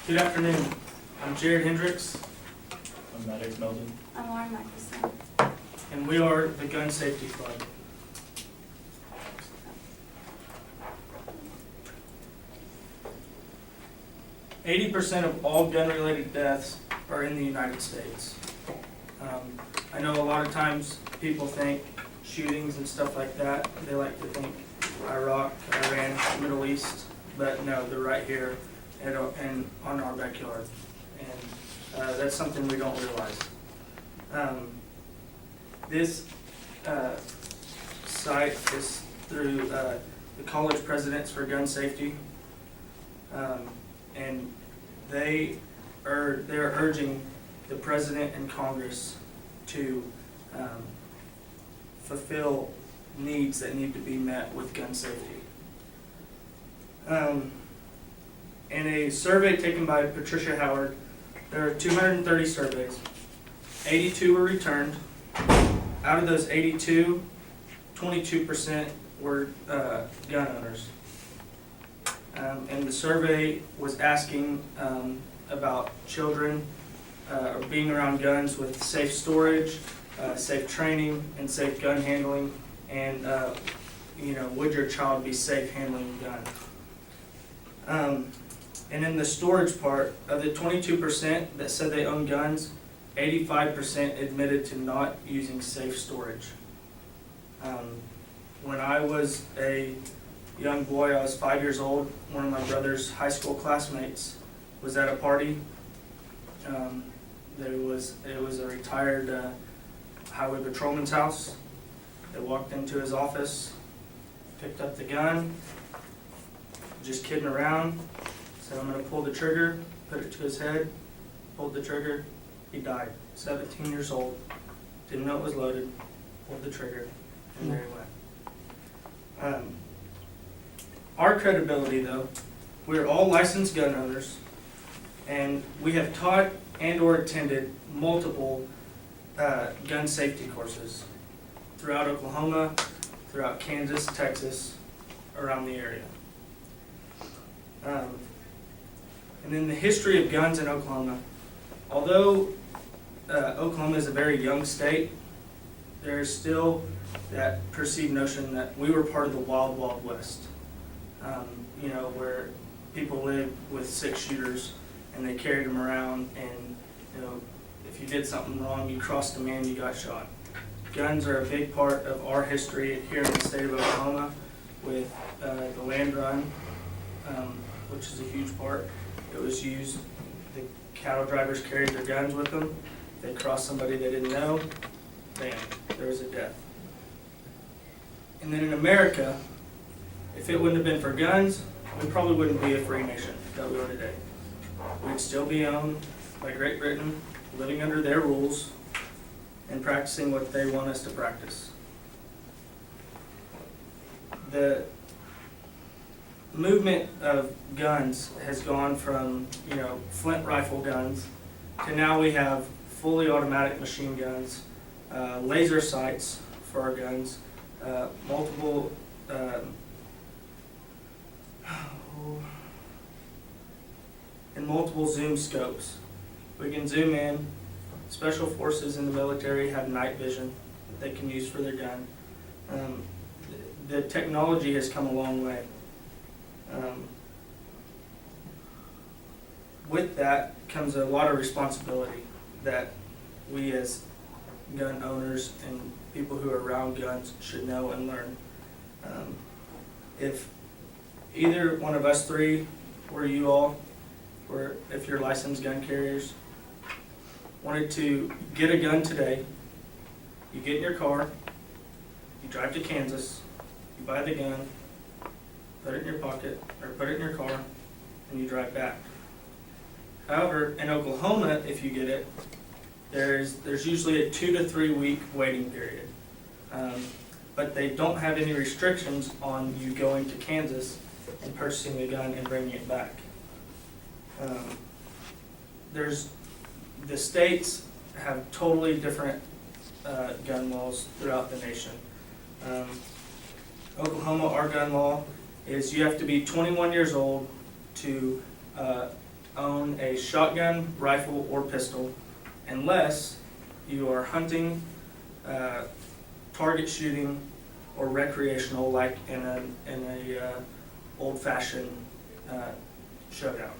Good afternoon. I'm Jared Hendricks, I'm Maddox Melton. I'm Lauren Michelson. and we are the Gun Safety Club. %80 of all gun-related deaths are in the United States. I know a lot of times people think shootings and stuff like that, they like to think Iraq, Iran, Middle East, but no, they're right here and on our backyard. And that's something we don't realize. This site is through the College Presidents for Gun Safety, and they're urging the President and Congress to fulfill needs that need to be met with gun safety. In a survey taken by Patricia Howard, there are 230 surveys. 82 were returned. Out of those 82, 22% were gun owners. And the survey was asking about children being around guns with safe storage, safe training, and safe gun handling, and would your child be safe handling a gun? And in the storage part, of the 22% that said they own guns, 85% admitted to not using safe storage. When I was a young boy, I was 5 years old, one of my brother's high school classmates was at a party. It was a retired highway patrolman's house. They walked into his office, picked up the gun, just kidding around, said, "I'm going to pull the trigger," put it to his head, pulled the trigger, he died. 17 years old, didn't know it was loaded, pulled the trigger, and there he went. Our credibility, though, we're all licensed gun owners, and we have taught and or attended multiple gun safety courses throughout Oklahoma, throughout Kansas, Texas, around the area. And in the history of guns in Oklahoma, although Oklahoma is a very young state, there is still that perceived notion that we were part of the wild, wild west. Where people lived with 6 shooters and they carried them around, and if you did something wrong, you crossed a man, you got shot. Guns are a big part of our history here in the state of Oklahoma, with the land run, which is a huge part. It was used, the cattle drivers carried their guns with them. They crossed somebody they didn't know, bam, there was a death. And then in America, if it wouldn't have been for guns, we probably wouldn't be a free nation that we are today. We'd still be owned by Great Britain, living under their rules and practicing what they want us to practice. The movement of guns has gone from, flint rifle guns to now we have fully automatic machine guns, laser sights for our guns, multiple zoom scopes. We can zoom in. Special forces in the military have night vision that they can use for their gun. The technology has come a long way. With that comes a lot of responsibility that we as gun owners and people who are around guns should know and learn. If either one of us three, or you all, or if you're licensed gun carriers, wanted to get a gun today, you get in your car, you drive to Kansas, you buy the gun, put it in your pocket, or put it in your car, and you drive back. However, in Oklahoma, if you get it, there's usually a 2 to 3 week waiting period. But they don't have any restrictions on you going to Kansas and purchasing the gun and bringing it back. The states have totally different gun laws throughout the nation. Oklahoma, our gun law is you have to be 21 years old to own a shotgun, rifle, or pistol unless you are hunting, target shooting, or recreational, like in a old-fashioned showdown,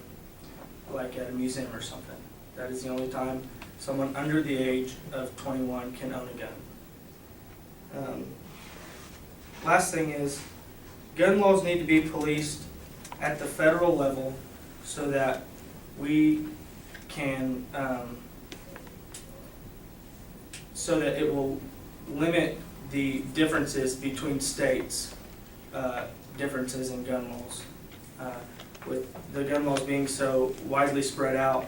like at a museum or something. That is the only time someone under the age of 21 can own a gun. Last thing is, gun laws need to be policed at the federal level so that we can, so that it will limit the differences between states, differences in gun laws. With the gun laws being so widely spread out,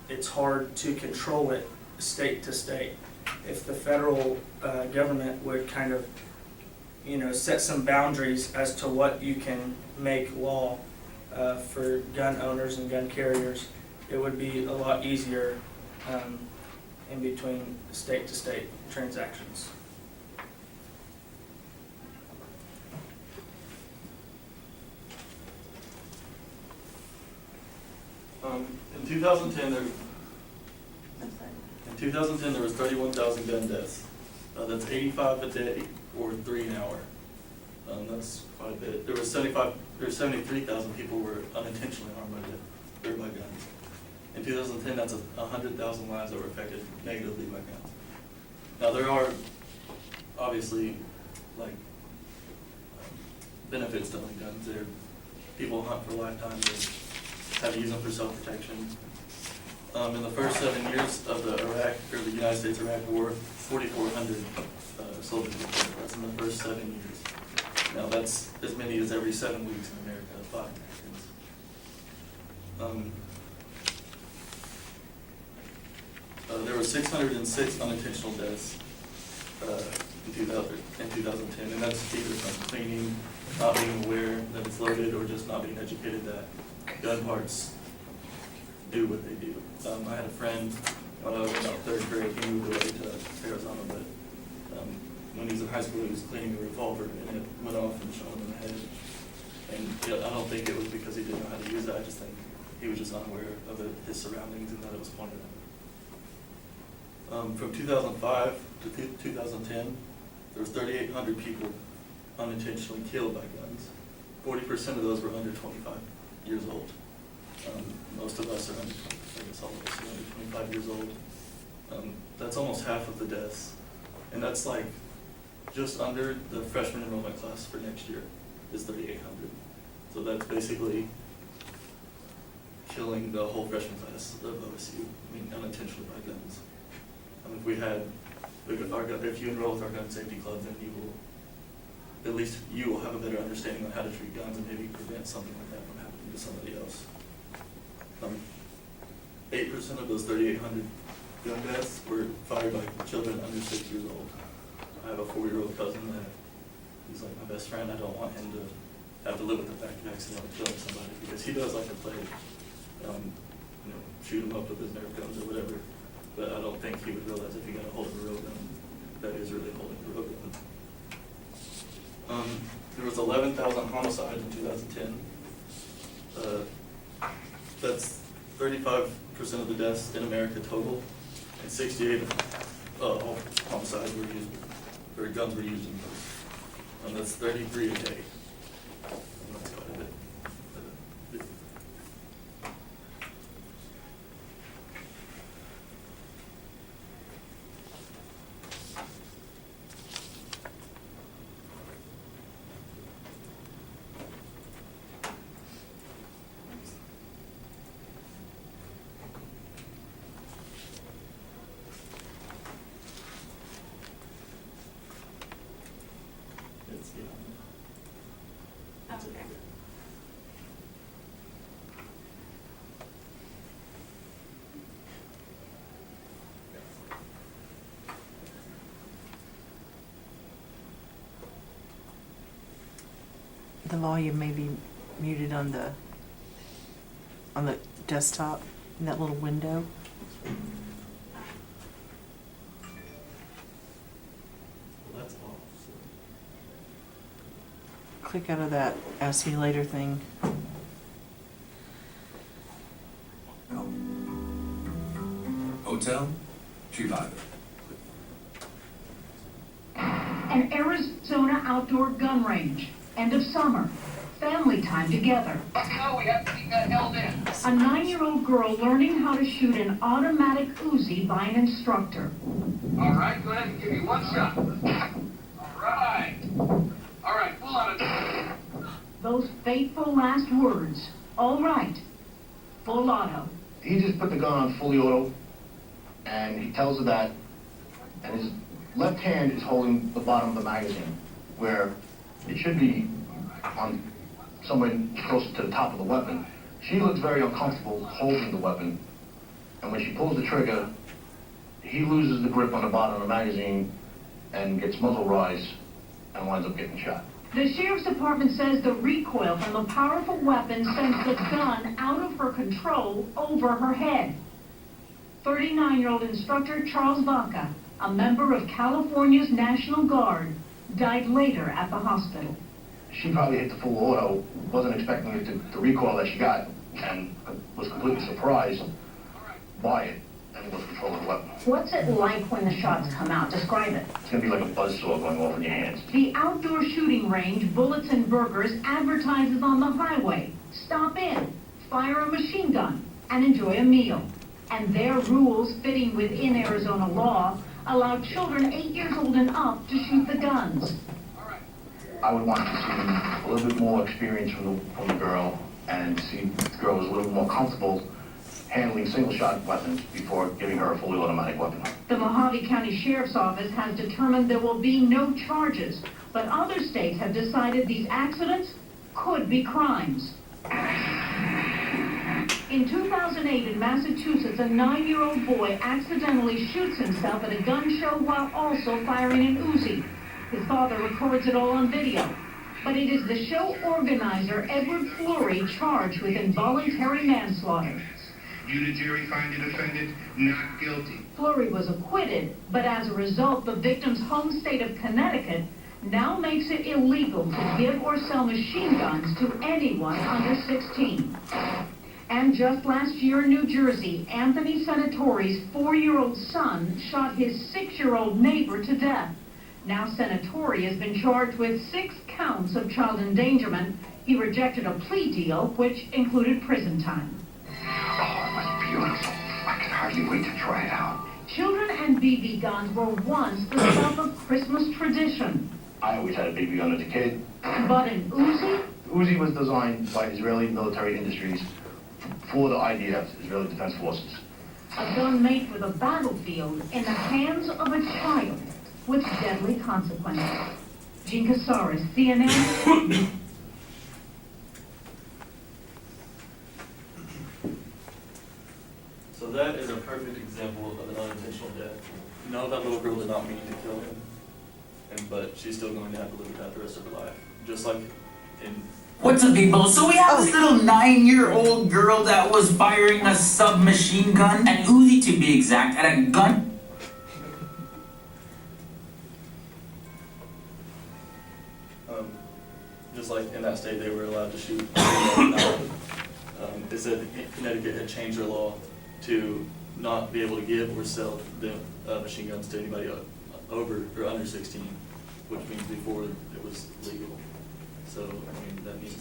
it's hard to control it state to state. If the federal government would kind of, set some boundaries as to what you can make law for gun owners and gun carriers, it would be a lot easier in between state to state transactions. In 2010, there was 31,000 gun deaths. That's 85 a day or 3 an hour. That's quite a bit. There was 73,000 people were unintentionally harmed by guns. In 2010, that's 100,000 lives that were affected negatively by guns. Now there are obviously benefits to owning guns. People hunt for lifetimes and have to use them for self-protection. In the first 7 years of the United States-Iraq War, 4,400 soldiers were killed. That's in the first 7 years. Now that's as many as every 7 weeks in America, 5 Americans. There were 606 unintentional deaths in 2010, and that's either from cleaning, not being aware that it's loaded, or just not being educated that gun parts do what they do. I had a friend when I was in about 3rd grade. He moved away to Arizona, but when he was in high school, he was cleaning a revolver and it went off and shot him in the head. And I don't think it was because he didn't know how to use it. I just think he was just unaware of his surroundings and that it was pointed at him. From 2005 to 2010, there was 3,800 people unintentionally killed by guns. 40% of those were under 25 years old. Most of us are under 20, I guess all of us are under 25 years old. That's almost half of the deaths. And that's like just under the freshman enrollment class for next year is 3,800. So that's basically killing the whole freshman class of OSU, unintentionally by guns. If we had, if you enroll with our gun safety club, then at least you will have a better understanding on how to treat guns and maybe prevent something like that from happening to somebody else. 8% of those 3,800 gun deaths were fired by children under 6 years old. I have a 4-year-old cousin that he's like my best friend. I don't want him to have to live with the fact of accidentally killing somebody, because he does like to play, shoot him up with his Nerf guns or whatever. But I don't think he would realize if he got a hold of a real gun, that is really holding a real gun. There was 11,000 homicides in 2010. That's 35% of the deaths in America total, and 68 all homicides were used, or guns were used in those. And that's 33 a day. And that's quite a bit. Okay. The volume may be muted on the desktop, in that little window. Well, that's all. Click out of that ask me later thing. hotel, she fired it. An Arizona outdoor gun range. End of summer. Family time together. No, we have to keep that held in. A 9-year-old girl learning how to shoot an automatic Uzi by an instructor. All right, go ahead and give me one shot. All right. All right, full on it. Those fateful last words. All right. Full auto. He just put the gun on fully auto, and he tells her that, and his left hand is holding the bottom of the magazine, where it should be on somewhere closer to the top of the weapon. She looks very uncomfortable holding the weapon, and when she pulls the trigger, he loses the grip on the bottom of the magazine and gets muzzle rise and winds up getting shot. The sheriff's department says the recoil from the powerful weapon sends the gun out of her control over her head. 39-year-old instructor Charles Vaca, a member of California's National Guard, died later at the hospital. She probably hit the full auto, wasn't expecting it to recoil that she got, and was completely surprised by it and was controlling the weapon. What's it like when the shots come out? Describe it. It's gonna be like a buzzsaw going off in your hands. The outdoor shooting range Bullets and Burgers advertises on the highway. Stop in, fire a machine gun, and enjoy a meal. And their rules, fitting within Arizona law, allow children 8 years old and up to shoot the guns. I would want to see a little bit more experience from the girl, and see the girl was a little more comfortable handling single-shot weapons before giving her a fully automatic weapon. The Mojave County Sheriff's Office has determined there will be no charges, but other states have decided these accidents could be crimes. In 2008 in Massachusetts, a 9-year-old boy accidentally shoots himself at a gun show while also firing an Uzi. His father records it all on video. But it is the show organizer, Edward Fleury, charged with involuntary manslaughter. You, the jury, find the defendant not guilty. Fleury was acquitted, but as a result, the victim's home state of Connecticut now makes it illegal to give or sell machine guns to anyone under 16. And just last year in New Jersey, Anthony Senatori's 4-year-old son shot his 6-year-old neighbor to death. Now Senatori has been charged with 6 counts of child endangerment. He rejected a plea deal, which included prison time. Oh, it was beautiful. I could hardly wait to try it out. Children and BB guns were once the stuff of Christmas tradition. I always had a BB gun as a kid. But an Uzi? Uzi was designed by Israeli Military Industries for the IDF, Israeli Defense Forces. A gun made for the battlefield in the hands of a child with deadly consequences. Gene Casares, CNN. So that is a perfect example of an unintentional death. No, that little girl did not mean to kill him, but she's still going to have to live with that the rest of her life. Just like in... What's up, people? So we have this little 9-year-old girl that was firing a submachine gun, an Uzi to be exact, at a gun. Just like in that state, they were allowed to shoot. It said Connecticut had changed their law to not be able to give or sell the machine guns to anybody over or under 16, which means before it was legal. So, I mean, that needs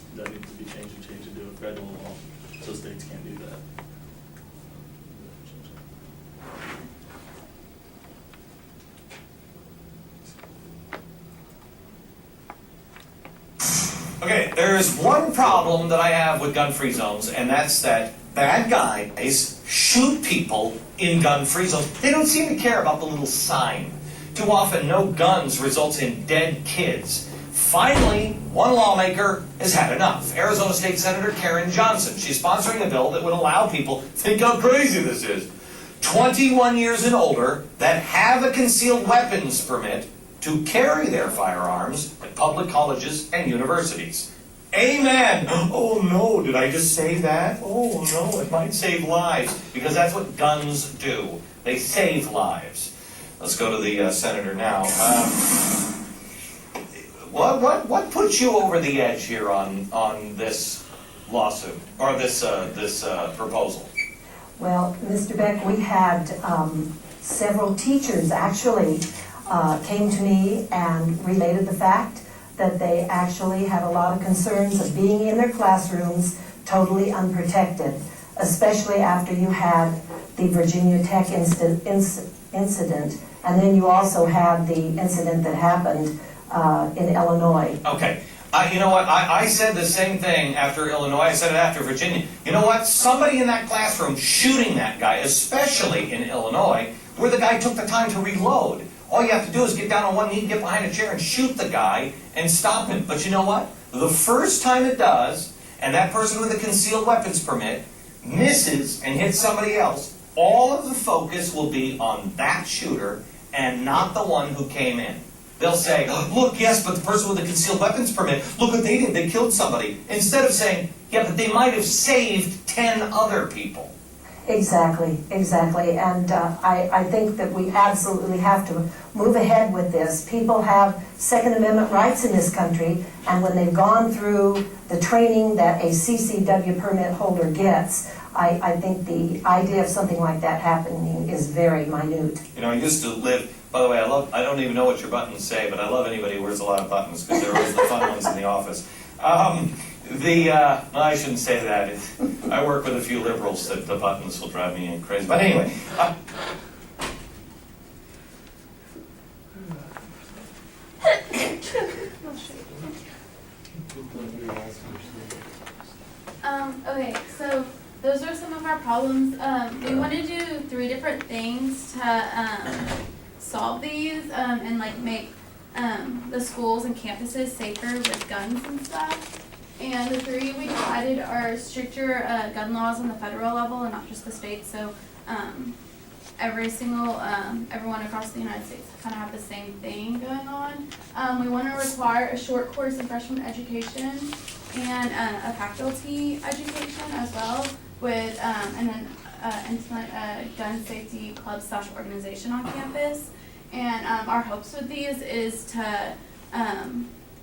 to be changed into a federal law, so states can't do that. Okay, there's one problem that I have with gun-free zones, and that's that bad guys shoot people in gun-free zones. They don't seem to care about the little sign. Too often, no guns results in dead kids. Finally, one lawmaker has had enough. Arizona State Senator Karen Johnson. She's sponsoring a bill that would allow people, think how crazy this is, 21 years and older that have a concealed weapons permit to carry their firearms at public colleges and universities. Amen! Oh no, did I just say that? Oh no, it might save lives, because that's what guns do. They save lives. Let's go to the senator now. What puts you over the edge here on this lawsuit, or this proposal? Well, Mr. Beck, we had several teachers actually came to me and related the fact that they actually had a lot of concerns of being in their classrooms totally unprotected, especially after you had the Virginia Tech incident, and then you also had the incident that happened in Illinois. Okay. You know what? I said the same thing after Illinois. I said it after Virginia. You know what? Somebody in that classroom shooting that guy, especially in Illinois, where the guy took the time to reload. All you have to do is get down on one knee, get behind a chair, and shoot the guy and stop him. But you know what? The first time it does, and that person with a concealed weapons permit misses and hits somebody else, all of the focus will be on that shooter and not the one who came in. They'll say, look, yes, but the person with the concealed weapons permit, look what they did, they killed somebody. Instead of saying, yeah, but they might have saved 10 other people. Exactly, exactly. And I think that we absolutely have to move ahead with this. People have Second Amendment rights in this country, and when they've gone through the training that a CCW permit holder gets, I think the idea of something like that happening is very minute. You know, I used to live, by the way, I don't even know what your buttons say, but I love anybody who wears a lot of buttons, because they're always the fun ones in the office. Well, I shouldn't say that. I work with a few liberals that the buttons will drive me crazy. But anyway. Okay, so those are some of our problems. We want to do 3 different things to solve these and like make the schools and campuses safer with guns and stuff. And the 3 we decided are stricter gun laws on the federal level and not just the state. So everyone across the United States kind of have the same thing going on. We want to require a short course in freshman education and a faculty education as well, with and then implement a gun safety club / organization on campus. And our hopes with these is to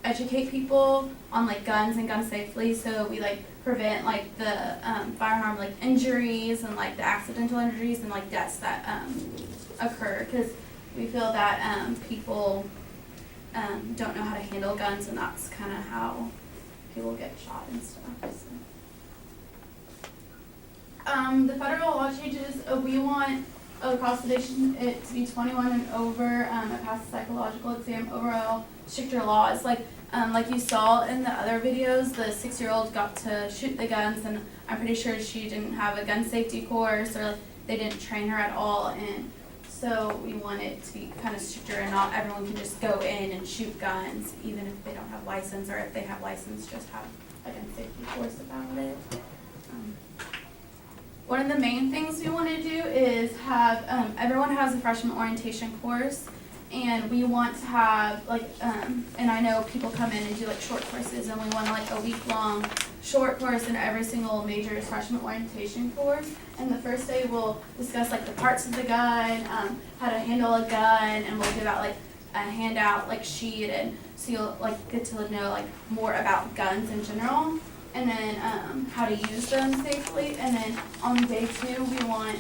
educate people on like guns and gun safely, so we like prevent like the firearm like injuries and like the accidental injuries and like deaths that occur, because we feel that people don't know how to handle guns, and that's kind of how people get shot and stuff. So. The federal law changes, we want across the nation it to be 21 and over, pass the psychological exam, overall stricter laws. Like you saw in the other videos, the 6-year-old got to shoot the guns, and I'm pretty sure she didn't have a gun safety course, or they didn't train her at all. And so we want it to be kind of stricter, and not everyone can just go in and shoot guns, even if they don't have license, or if they have license, just have a gun safety course about it. One of the main things we want to do is have, everyone has a freshman orientation course, and we want to have and I know people come in and do like short courses, and we want like a week-long short course in every single major freshman orientation course. And the first day we'll discuss like the parts of the gun, how to handle a gun, and we'll give out like a handout like sheet, and so you'll like get to know like more about guns in general. And then how to use them safely. And then on day 2, we want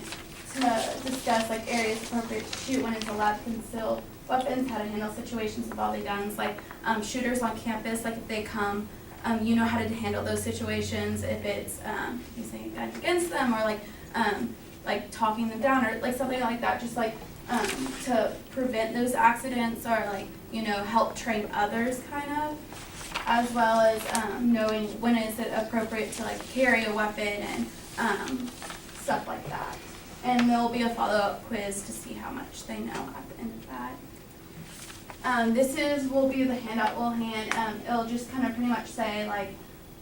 to discuss like areas appropriate to shoot when it's allowed to conceal weapons, how to handle situations involving guns, like shooters on campus, like if they come, you know how to handle those situations, if it's using a gun against them, or like talking them down, or like something like that, just like to prevent those accidents, or like, you know, help train others kind of. As well as knowing when is it appropriate to like carry a weapon and stuff like that. And there will be a follow-up quiz to see how much they know at the end of that. This will be the handout we'll hand. It'll just kind of pretty much say like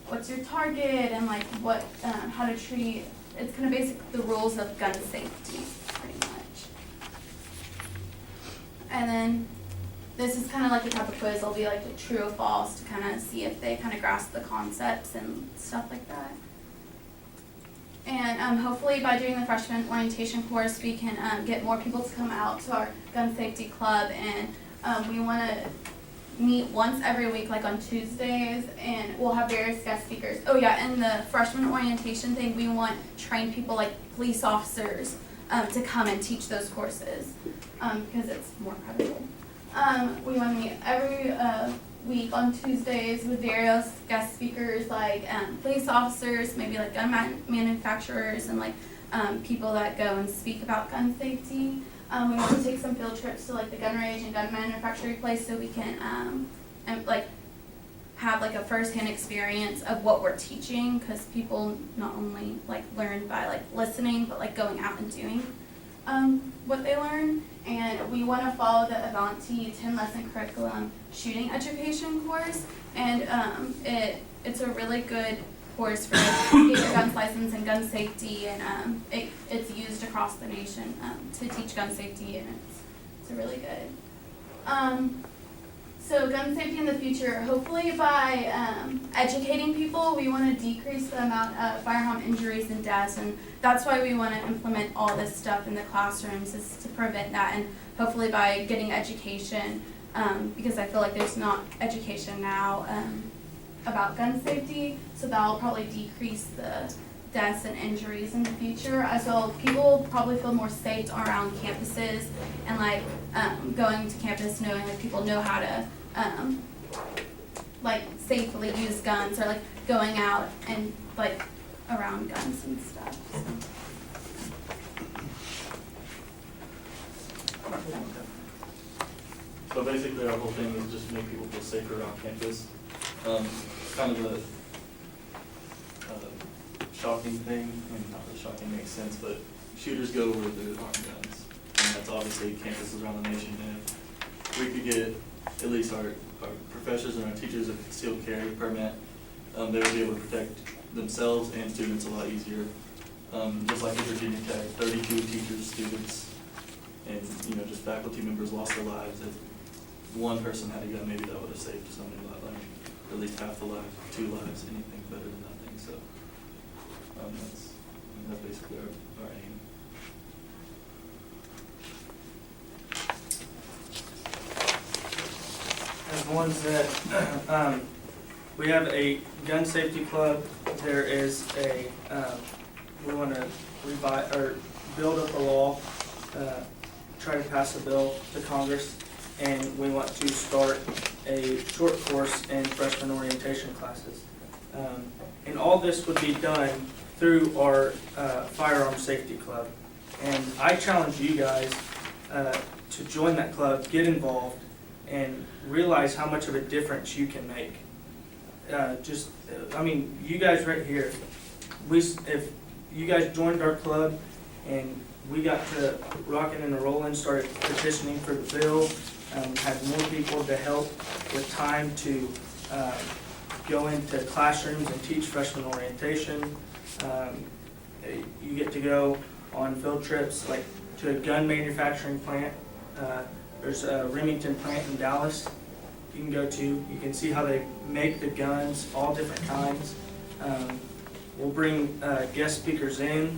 what's your target, and like what how to treat. It's kind of basic the rules of gun safety pretty much. And then this is kind of like the type of quiz. It'll be like a true or false to kind of see if they kind of grasp the concepts and stuff like that. And hopefully by doing the freshman orientation course, we can get more people to come out to our gun safety club, and we want to meet once every week, like on Tuesdays, and we'll have various guest speakers. Oh yeah, and the freshman orientation thing, we want trained people like police officers to come and teach those courses because it's more credible. We want to meet every week on Tuesdays with various guest speakers like police officers, maybe like gun manufacturers, and like people that go and speak about gun safety. We want to take some field trips to like the gun range and gun manufacturing place so we can and like have like a first-hand experience of what we're teaching, because people not only like learn by like listening but like going out and doing what they learn. And we want to follow the Avanti 10-lesson curriculum shooting education course, and it's a really good course for getting your gun license and gun safety, and it's used across the nation to teach gun safety, and it's really good. So gun safety in the future, hopefully by educating people, we want to decrease the amount of firearm injuries and deaths, and that's why we want to implement all this stuff in the classrooms, is to prevent that, and hopefully by getting education, because I feel like there's not education now about gun safety, so that'll probably decrease the deaths and injuries in the future, as well. People probably feel more safe around campuses, and like going to campus knowing like people know how to like safely use guns, or like going out and like around guns and stuff. So basically, our whole thing is just to make people feel safer around campus. Kind of a shocking thing, I mean, not really shocking, makes sense, but shooters go where there aren't guns. And that's obviously campuses around the nation. And if we could get at least our professors and our teachers a concealed carry permit, they would be able to protect themselves and students a lot easier. Just like at Virginia Tech, 32 teachers, students, and just faculty members lost their lives. If one person had a gun, maybe that would have saved somebody a lot, like at least half the lives, 2 lives, anything better than nothing. So that's basically our aim. As ones that we have a gun safety club. There is a we want to revise or build up a law, try to pass a bill to Congress, and we want to start a short course in freshman orientation classes. And all this would be done through our firearm safety club. And I challenge you guys to join that club, get involved, and realize how much of a difference you can make. You guys right here, if you guys joined our club and we got to rocking and rolling, started petitioning for the bill, had more people to help with time to go into classrooms and teach freshman orientation. You get to go on field trips like to a gun manufacturing plant. There's a Remington plant in Dallas you can go to. You can see how they make the guns, all different kinds. We'll bring guest speakers in,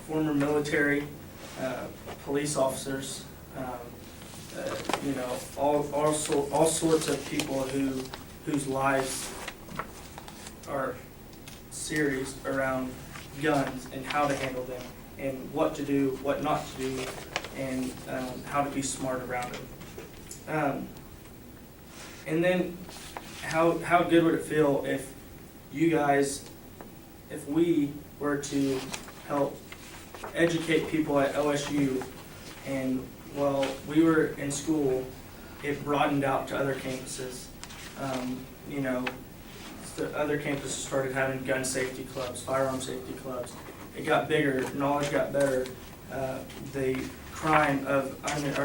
former military, police officers, all sorts of people whose lives are serious around guns and how to handle them and what to do, what not to do, and how to be smart around them. And then how good would it feel if we were to help educate people at OSU, and while we were in school, it broadened out to other campuses. The other campuses started having gun safety clubs, firearm safety clubs. It got bigger, knowledge got better. The crime of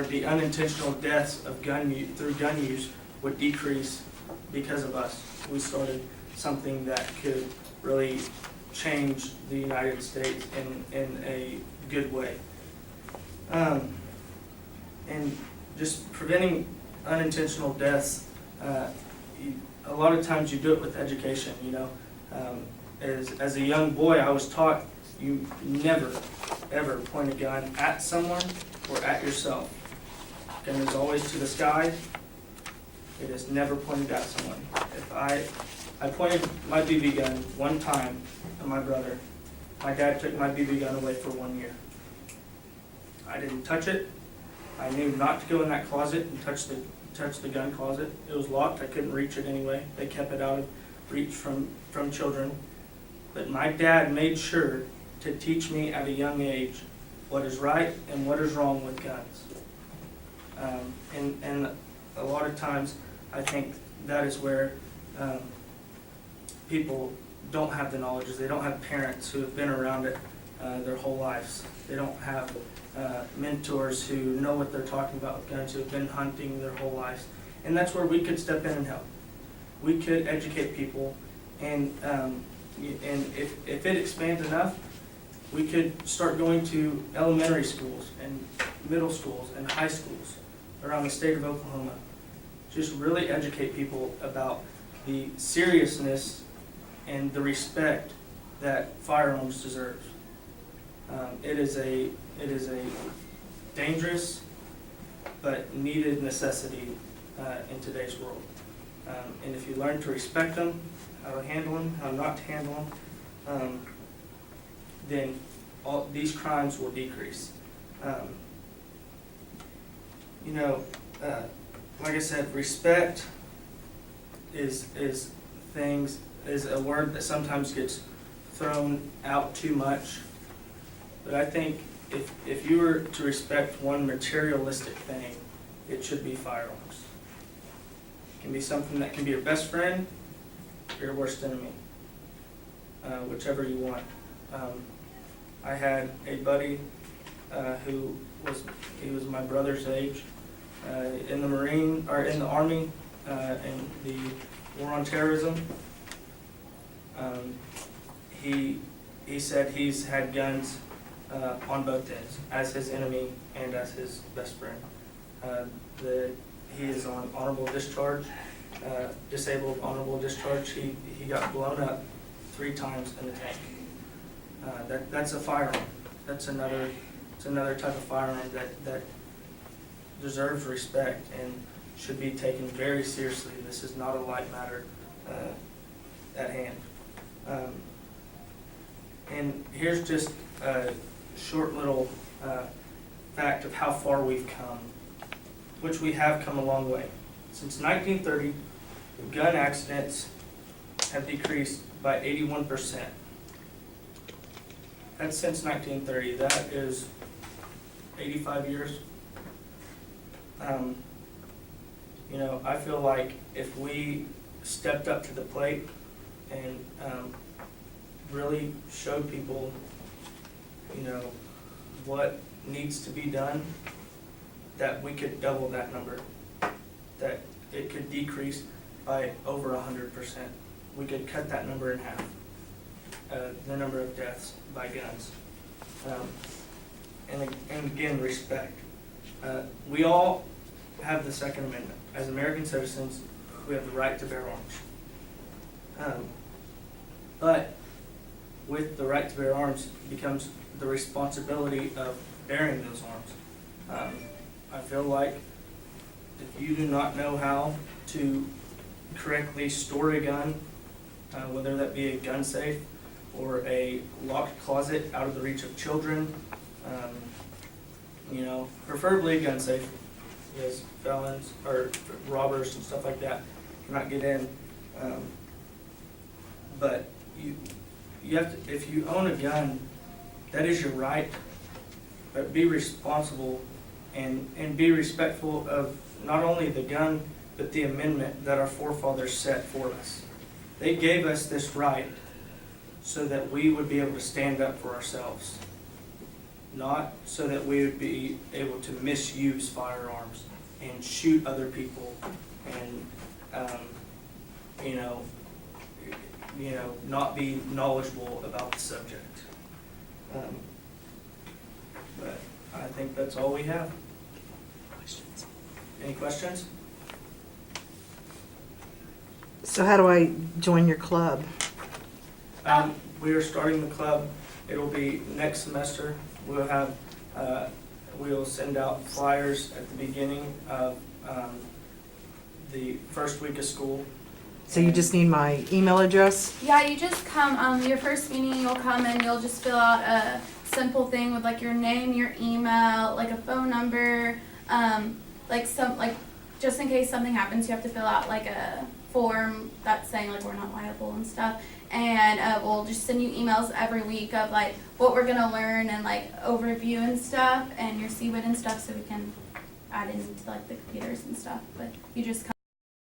the unintentional deaths of through gun use would decrease because of us. We started something that could really change the United States in a good way. And just preventing unintentional deaths, a lot of times you do it with education, As a young boy, I was taught you never, ever point a gun at someone or at yourself. Gun is always to the sky, It has never pointed at someone. If I pointed my BB gun one time at my brother, my dad took my BB gun away for 1 year. I didn't touch it. I knew not to go in that closet and touch the gun closet. It was locked. I couldn't reach it anyway. They kept it out of reach from children. But my dad made sure to teach me at a young age what is right and what is wrong with guns. And a lot of times, I think that is where people don't have the knowledge. They don't have parents who have been around it their whole lives. They don't have mentors who know what they're talking about with guns, who have been hunting their whole lives. And that's where we could step in and help. We could educate people, and if it expands enough, we could start going to elementary schools and middle schools and high schools around the state of Oklahoma. Just really educate people about the seriousness and the respect that firearms deserve. It is a dangerous but needed necessity in today's world. And if you learn to respect them, how to handle them, how not to handle them, then all these crimes will decrease. Like I said, respect is a word that sometimes gets thrown out too much. But I think if you were to respect one materialistic thing, it should be firearms. It can be something that can be your best friend or your worst enemy, whichever you want. I had a buddy who was my brother's age in the Army, in the war on terrorism. He said he's had guns on both ends, as his enemy and as his best friend. He is on honorable discharge, disabled honorable discharge. He got blown up 3 times in the tank. That's a firearm. It's another type of firearm that deserves respect and should be taken very seriously. This is not a light matter at hand. And here's just a short little fact of how far we've come, which we have come a long way. Since 1930, gun accidents have decreased by 81%. That's since 1930. That is 85 years. I feel like if we stepped up to the plate and really showed people, what needs to be done, that we could double that number, that it could decrease by over 100%. We could cut that number in half, the number of deaths by guns. And again, respect. We all have the Second Amendment. As American citizens, we have the right to bear arms. But with the right to bear arms becomes the responsibility of bearing those arms. I feel like if you do not know how to correctly store a gun, whether that be a gun safe or a locked closet out of the reach of children, preferably a gun safe, because felons or robbers and stuff like that cannot get in. But you have to, if you own a gun, that is your right, but be responsible and be respectful of not only the gun, but the amendment that our forefathers set for us. They gave us this right so that we would be able to stand up for ourselves, not so that we would be able to misuse firearms and shoot other people and, not be knowledgeable about the subject. But I think that's all we have. Any questions? So how do I join your club? We are starting the club. It'll be next semester. We'll have, we'll send out flyers at the beginning of the first week of school. So you just need my email address? Yeah, you just come, your first meeting, you'll come and you'll just fill out a simple thing with like your name, your email, like a phone number, just in case something happens, you have to fill out like a form that's saying like we're not liable and stuff. And we'll just send you emails every week of like what we're gonna learn and like overview and stuff and your CWIT and stuff so we can add into like the computers and stuff. But you just come